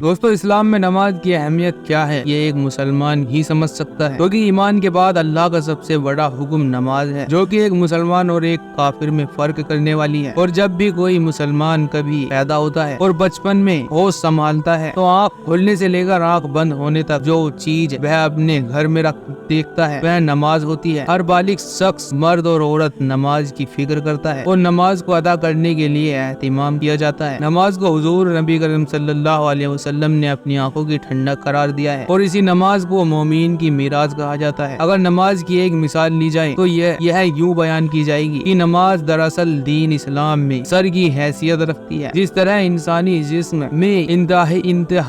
دوستو اسلام میں نماز کی اہمیت کیا ہے یہ ایک مسلمان ہی سمجھ سکتا ہے، کیونکہ ایمان کے بعد اللہ کا سب سے بڑا حکم نماز ہے، جو کہ ایک مسلمان اور ایک کافر میں فرق کرنے والی ہے۔ اور جب بھی کوئی مسلمان کبھی پیدا ہوتا ہے اور بچپن میں ہوش سنبھالتا ہے تو آنکھ کھلنے سے لے کر آنکھ بند ہونے تک جو چیز وہ اپنے گھر میں دیکھتا ہے وہ نماز ہوتی ہے۔ ہر بالغ شخص مرد اور عورت نماز کی فکر کرتا ہے اور نماز کو ادا کرنے کے لیے اہتمام کیا جاتا ہے۔ نماز کو حضور نبی کریم صلی اللہ علیہ وسلم نے اپنی آنکھوں کی ٹھنڈک قرار دیا ہے اور اسی نماز کو مومین کی میراث کہا جاتا ہے۔ اگر نماز کی ایک مثال لی جائے تو یہ یوں بیان کی جائے گی کہ نماز دراصل دین اسلام میں سر کی حیثیت رکھتی ہے۔ جس طرح انسانی جسم میں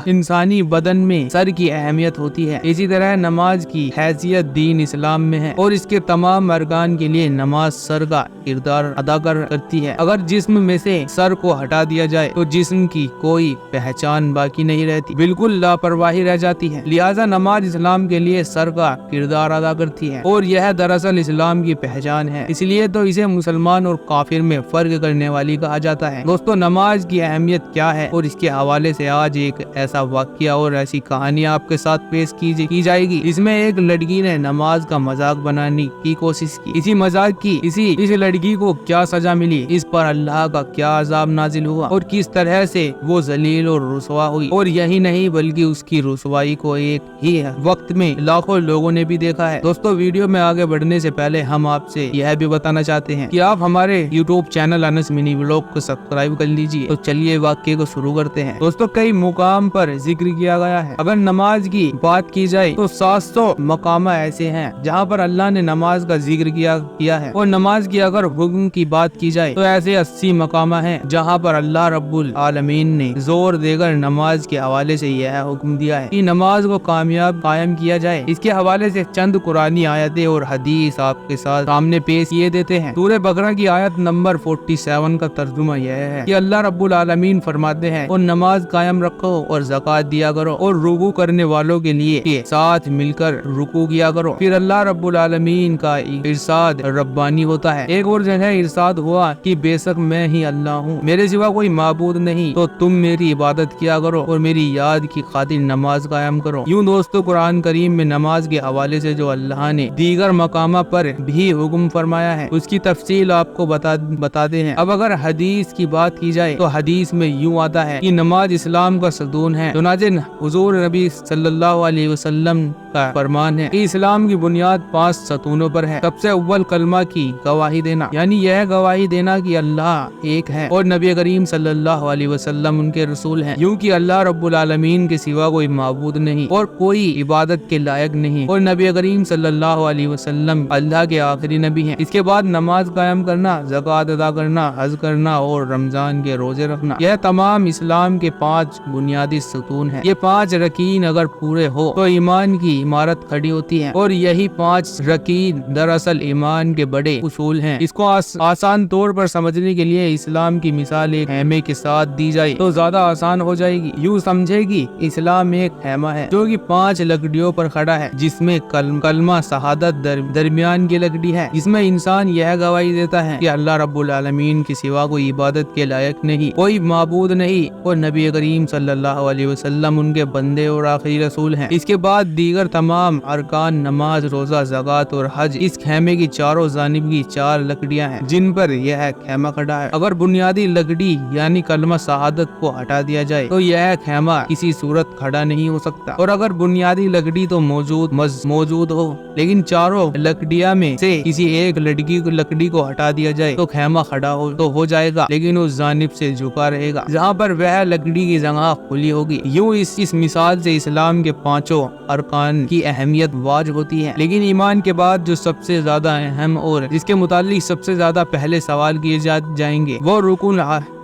انسانی بدن میں سر کی اہمیت ہوتی ہے، اسی طرح نماز کی حیثیت دین اسلام میں ہے اور اس کے تمام ارکان کے لیے نماز سر کا کردار ادا کرتی ہے۔ اگر جسم میں سے سر کو ہٹا دیا جائے تو جسم کی کوئی پہچان باقی نہیں رہتی، بالکل لاپرواہی رہ جاتی ہے۔ لہٰذا نماز اسلام کے لیے سر کا کردار ادا کرتی ہے اور یہ دراصل اسلام کی پہچان ہے، اس لیے تو اسے مسلمان اور کافر میں فرق کرنے والی کہا جاتا ہے۔ دوستو نماز کی اہمیت کیا ہے اور اس کے حوالے سے آج ایک ایسا واقعہ اور ایسی کہانی آپ کے ساتھ پیش کی جائے گی جس میں ایک لڑکی نے نماز کا مذاق بنانے کی کوشش کی۔ اسی مذاق کی اس لڑکی کو کیا سزا ملی، اس پر اللہ کا کیا عذاب نازل ہوا اور کس طرح سے وہ ذلیل اور رسوا ہوئی، اور یہی نہیں بلکہ اس کی رسوائی کو ایک ہی وقت میں لاکھوں لوگوں نے بھی دیکھا ہے۔ دوستو ویڈیو میں آگے بڑھنے سے پہلے ہم آپ سے یہ بھی بتانا چاہتے ہیں کہ آپ ہمارے یوٹیوب چینل انس منی ولاگ کو سبسکرائب کر لیجیے۔ تو چلیے واقعے کو شروع کرتے ہیں۔ دوستو کئی مقام پر ذکر کیا گیا ہے، اگر نماز کی بات کی جائے تو 700 مقامات ایسے ہیں جہاں پر اللہ نے نماز کا ذکر کیا ہے، اور نماز کی اگر حکم کی بات کی جائے تو ایسے 80 مقامات ہیں جہاں پر اللہ رب العالمین نے زور دے کر نماز کے حوالے سے یہ حکم دیا ہے کہ نماز کو قائم کیا جائے۔ اس کے حوالے سے چند قرآنی آیتیں اور حدیث آپ کے سامنے پیش کیے دیتے ہیں۔ سورہ بقرہ کی آیت نمبر 47 کا ترجمہ یہ ہے کہ اللہ رب العالمین فرماتے ہیں اور نماز قائم رکھو اور زکوٰۃ دیا کرو اور رکوع کرنے والوں کے لیے ساتھ مل کر رکوع کیا کرو۔ پھر اللہ رب العالمین کا ارشاد ربانی ہوتا ہے۔ ایک اور جگہ ارشاد ہوا کہ بے شک میں ہی اللہ ہوں، میرے سوا کوئی معبود نہیں، تو تم میری عبادت کیا کرو اور میری یاد کی خاطر نماز قائم کرو۔ یوں دوستو قرآن کریم میں نماز کے حوالے سے جو اللہ نے دیگر مقامات پر بھی حکم فرمایا ہے اس کی تفصیل آپ کو بتاتے ہیں۔ اب اگر حدیث کی بات کی جائے تو حدیث میں یوں آتا ہے کہ نماز اسلام کا ستون ہے۔ چنانچہ حضور نبی صلی اللہ علیہ وسلم کا فرمان ہے کہ اسلام کی بنیاد 5 ستونوں پر ہے۔ سب سے اول کلمہ کی گواہی دینا، یعنی یہ گواہی دینا کہ اللہ ایک ہے اور نبی کریم صلی اللہ علیہ وسلم ان کے رسول ہیں، یوں کہ اللہ رب العالمین کے سوا کوئی معبود نہیں اور کوئی عبادت کے لائق نہیں، اور نبی کریم صلی اللہ علیہ وسلم اللہ کے آخری نبی ہیں۔ اس کے بعد نماز قائم کرنا، زکوٰۃ ادا کرنا، حج کرنا اور رمضان کے روزے رکھنا، یہ تمام اسلام کے 5 بنیادی ستون ہیں۔ یہ 5 رکین اگر پورے ہو تو ایمان کی عمارت کھڑی ہوتی ہے، اور یہی 5 رکین دراصل ایمان کے بڑے اصول ہیں۔ اس کو آسان طور پر سمجھنے کے لیے اسلام کی مثال ایک خیمے کے ساتھ دی جائے تو زیادہ آسان ہو جائے گی۔ یوں سمجھے گی اسلام ایک خیمہ ہے جو کہ 5 لکڑیوں پر کھڑا ہے، جس میں کلمہ شہادت درمیان کی لکڑی ہے، جس میں انسان یہ گواہی دیتا ہے کہ اللہ رب العالمین کے سوا کوئی عبادت کے لائق نہیں، کوئی معبود نہیں، اور نبی کریم صلی اللہ علیہ وسلم ان کے بندے اور آخری رسول ہیں۔ اس کے بعد دیگر تمام ارکان نماز، روزہ، زکوٰۃ اور حج اس خیمے کی چاروں جانب کی 4 لکڑیاں ہیں جن پر یہ خیمہ کھڑا ہے۔ اگر بنیادی لکڑی یعنی کلمہ شہادت کو ہٹا دیا جائے تو یہ خیمہ کسی صورت کھڑا نہیں ہو سکتا، اور اگر بنیادی لکڑی تو موجود ہو لیکن چاروں لکڑیاں میں سے کسی ایک لکڑی کو ہٹا دیا جائے تو خیمہ کھڑا ہو جائے گا لیکن اس جانب سے جھکا رہے گا جہاں پر وہ لکڑی کی جگہ کھلی ہوگی۔ یوں اس مثال سے اسلام کے 5 ارکان کی اہمیت واضح ہوتی ہے، لیکن ایمان کے بعد جو سب سے زیادہ اہم اور جس کے متعلق سب سے زیادہ پہلے سوال کیے جائیں گے وہ رکن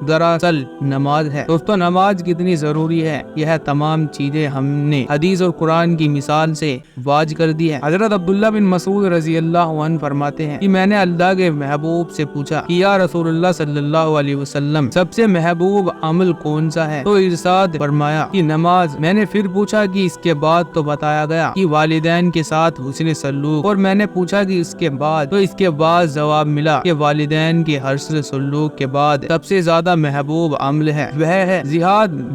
دراصل نماز ہے۔ دوستو نماز کتنی ضروری ہے یہ تمام چیزیں ہم نے حدیث اور قرآن کی مثال سے واضح کر دی ہے۔ حضرت عبداللہ بن مسعود رضی اللہ عنہ فرماتے ہیں کہ میں نے اللہ کے محبوب سے پوچھا کہ یا رسول اللہ صلی اللہ علیہ وسلم سب سے محبوب عمل کون سا ہے، تو ارشاد فرمایا کہ نماز۔ میں نے پھر پوچھا کہ اس کے بعد، تو بتایا گیا کہ والدین کے ساتھ حسن سلوک، اور میں نے پوچھا کہ اس کے بعد، تو اس کے بعد جواب ملا کہ والدین کے حسن سلوک کے بعد سب سے زیادہ محبوب عمل ہے وہ ہے جہاد،